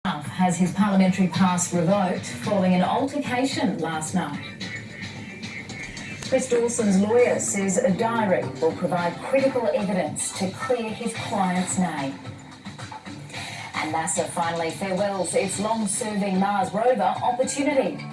has his parliamentary pass revoked following an altercation last night. Chris Dawson's lawyer says a diary will provide critical evidence to clear his client's name. And NASA finally farewells its long-serving Mars rover Opportunity.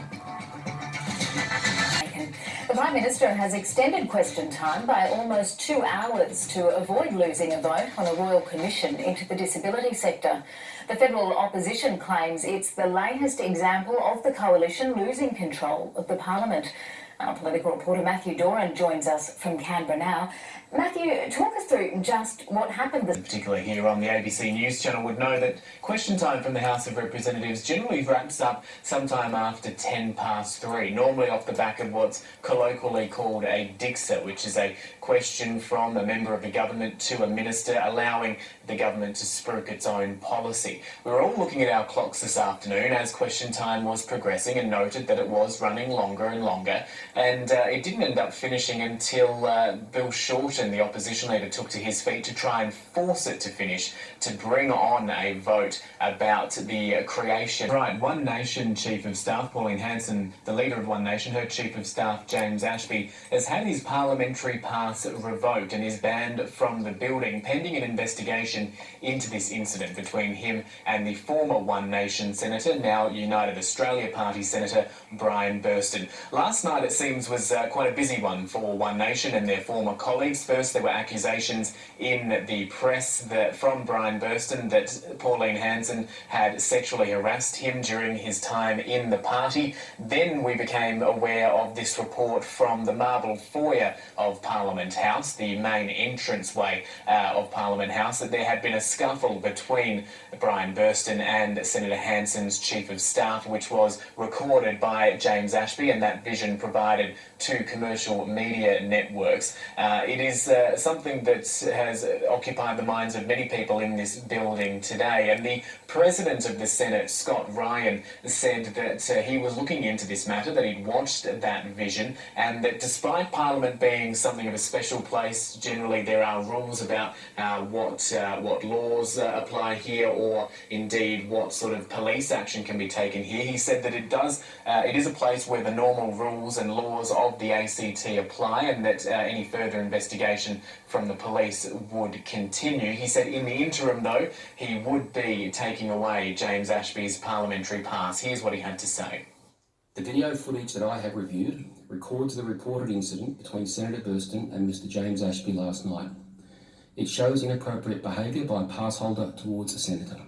The Prime Minister has extended question time by almost 2 hours to avoid losing a vote on a royal commission into the disability sector. The federal opposition claims it's the latest example of the coalition losing control of the parliament. Our political reporter Matthew Doran joins us from Canberra now. Matthew, talk us through just what happened. Particularly here on the ABC News channel would know that question time from the House of Representatives generally wraps up sometime after 3:10, normally off the back of what's colloquially called a dictator, which is a question from a member of the government to a minister, allowing the government to spruik its own policy. We were all looking at our clocks this afternoon as question time was progressing and noted that it was running longer and longer, and it didn't end up finishing until Bill Shorten, the opposition leader, took to his feet to try and force it to finish, to bring on a vote about the creation. Right, One Nation Chief of Staff Pauline Hanson, the leader of One Nation, her Chief of Staff James Ashby, has had his parliamentary pass revoked and is banned from the building pending an investigation into this incident between him and the former One Nation Senator, now United Australia Party Senator Brian Burston. Last night, it seems, was quite a busy one for One Nation and their former colleagues. First, there were accusations in the press from Brian Burston that Pauline Hanson had sexually harassed him during his time in the party. Then we became aware of this report from the marble foyer of Parliament House, the main entranceway of Parliament House, that there had been a scuffle between Brian Burston and Senator Hanson's Chief of Staff, which was recorded by James Ashby, and that vision provided to commercial media networks. It is something that has occupied the minds of many people in this building today, and the President of the Senate, Scott Ryan, said that he was looking into this matter, that he'd watched that vision, and that despite Parliament being something of a special place, generally there are rules about what laws apply here, or indeed what sort of police action can be taken here. He said that it is a place where the normal rules and laws of the ACT apply, and that any further investigation from the police would continue. He said in the interim, though, he would be taking away James Ashby's parliamentary pass. Here's what he had to say. The video footage that I have reviewed records the reported incident between Senator Burston and Mr James Ashby last night. It shows inappropriate behaviour by a pass holder towards a senator.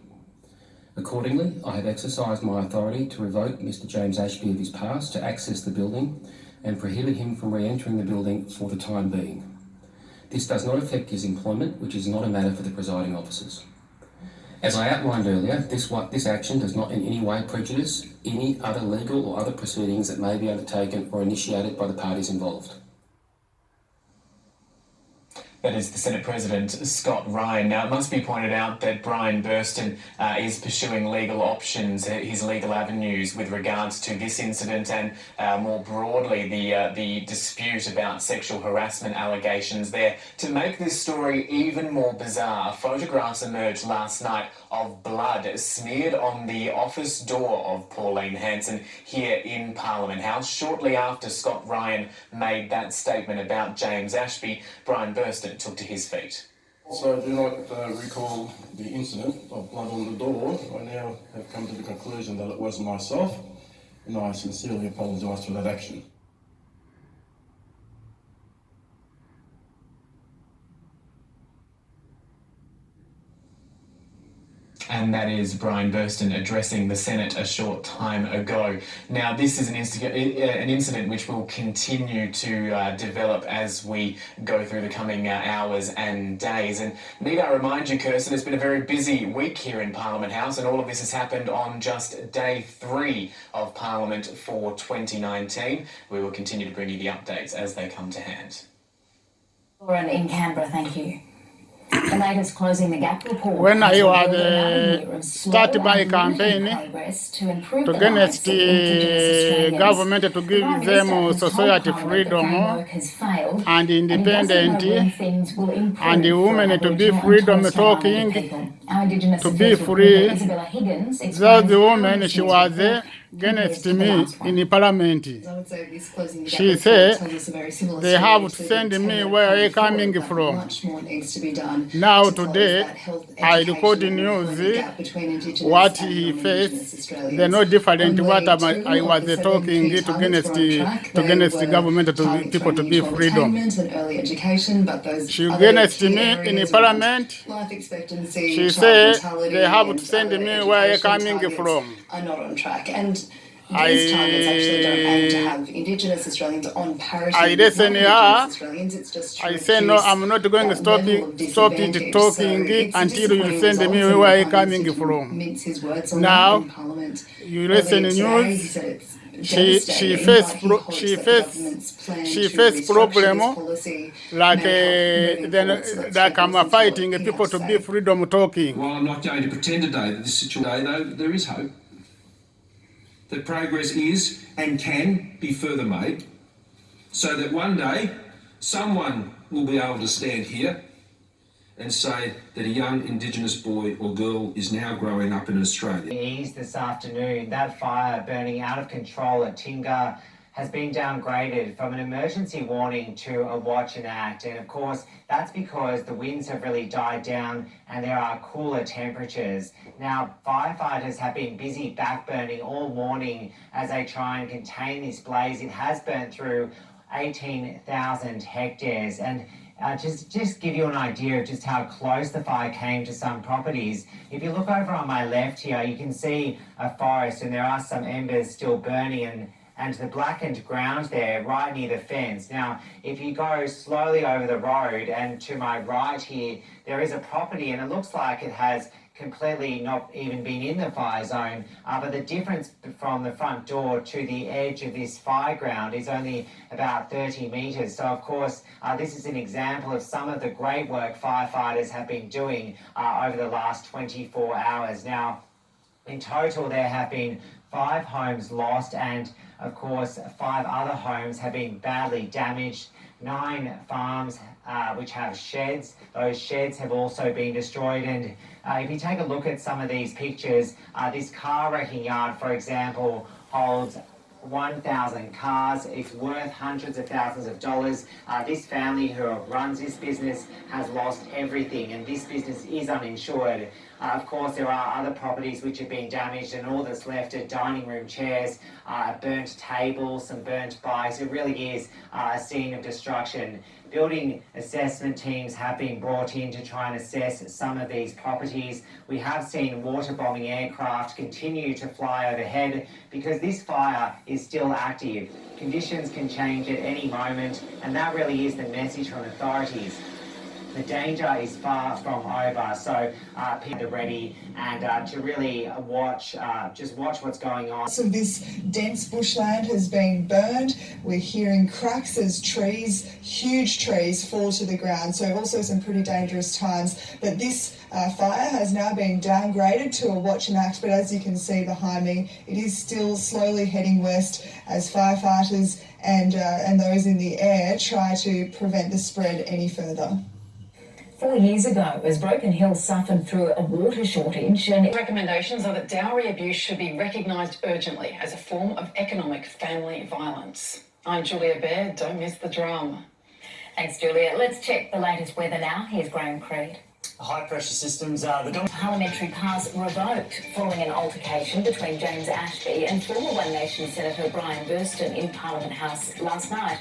Accordingly, I have exercised my authority to revoke Mr James Ashby of his pass to access the building and prohibit him from re-entering the building for the time being. This does not affect his employment, which is not a matter for the presiding officers. As I outlined earlier, this action does not in any way prejudice any other legal or other proceedings that may be undertaken or initiated by the parties involved. That is the Senate President, Scott Ryan. Now, it must be pointed out that Brian Burston is pursuing legal options, his legal avenues with regards to this incident and more broadly the dispute about sexual harassment allegations there. To make this story even more bizarre, photographs emerged last night of blood smeared on the office door of Pauline Hanson here in Parliament House. Shortly after Scott Ryan made that statement about James Ashby, Brian Burston took to his feet. Also, I do not recall the incident of blood on the door. I now have come to the conclusion that it wasn't myself, and I sincerely apologise for that action. And that is Brian Burston addressing the Senate a short time ago. Now, this is an incident which will continue to develop as we go through the coming hours and days. And need I remind you, Kirsten, it's been a very busy week here in Parliament House, and all of this has happened on just day 3 of Parliament for 2019. We will continue to bring you the updates as they come to hand. Lauren in Canberra, thank you. The latest Closing the Gap report. When I was start my campaign against the government to give them society freedom and independent, and the women to be freedom talking, to be free. That's the woman, she was against me in the parliament. She said they have to send me where I coming from. Now today, I record the news, what he faced, they're no different what I was talking against the government, to people to be freedom. She against me in the parliament. She said they have to send me where I coming from. Are not on track, and these targets actually don't aim to have Indigenous Australians on parity. I listen here. It's just to I say no, I'm not going to stop it talking until you send me where I coming from. Now you listen to news. She faced problem like I'm fighting people to be freedom talking. While I'm not going to pretend today that this situation, though, there is hope. That progress is and can be further made, so that one day someone will be able to stand here and say that a young Indigenous boy or girl is now growing up in Australia. East this afternoon, that fire burning out of control at Tinga has been downgraded from an emergency warning to a watch and act. And of course, that's because the winds have really died down and there are cooler temperatures. Now, firefighters have been busy backburning all morning as they try and contain this blaze. It has burnt through 18,000 hectares. And just give you an idea of just how close the fire came to some properties. If you look over on my left here, you can see a forest and there are some embers still burning and the blackened ground there right near the fence. Now, if you go slowly over the road and to my right here, there is a property and it looks like it has completely not even been in the fire zone, but the difference from the front door to the edge of this fire ground is only about 30 metres. So of course, this is an example of some of the great work firefighters have been doing over the last 24 hours. Now, in total, there have been 5 homes lost and of course 5 other homes have been badly damaged. 9 farms which have sheds, those sheds have also been destroyed. And if you take a look at some of these pictures, this car wrecking yard, for example, holds 1,000 cars. It's worth hundreds of thousands of dollars. This family who runs this business has lost everything and this business is uninsured. Of course, there are other properties which have been damaged and all that's left are dining room chairs, burnt tables, some burnt bikes. It really is a scene of destruction. Building assessment teams have been brought in to try and assess some of these properties. We have seen water-bombing aircraft continue to fly overhead because this fire is still active. Conditions can change at any moment, and that really is the message from authorities. The danger is far from over, so people are ready and to really watch what's going on. So this dense bushland has been burned. We're hearing cracks as trees, huge trees, fall to the ground. So also some pretty dangerous times. But this fire has now been downgraded to a watch and act. But as you can see behind me, it is still slowly heading west as firefighters and those in the air try to prevent the spread any further. 4 years ago, as Broken Hill suffered through a water shortage, and recommendations are that dowry abuse should be recognised urgently as a form of economic family violence. I'm Julia Baird. Don't miss the drum. Thanks, Julia. Let's check the latest weather now. Here's Graham Creed. High-pressure systems are the Parliamentary pass revoked following an altercation between James Ashby and former One Nation Senator Brian Burston in Parliament House last night.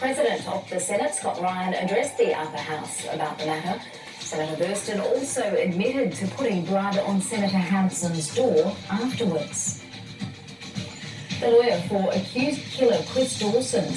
President of the Senate, Scott Ryan, addressed the upper house about the matter. Senator Burston also admitted to putting blood on Senator Hampson's door afterwards. The lawyer for accused killer Chris Dawson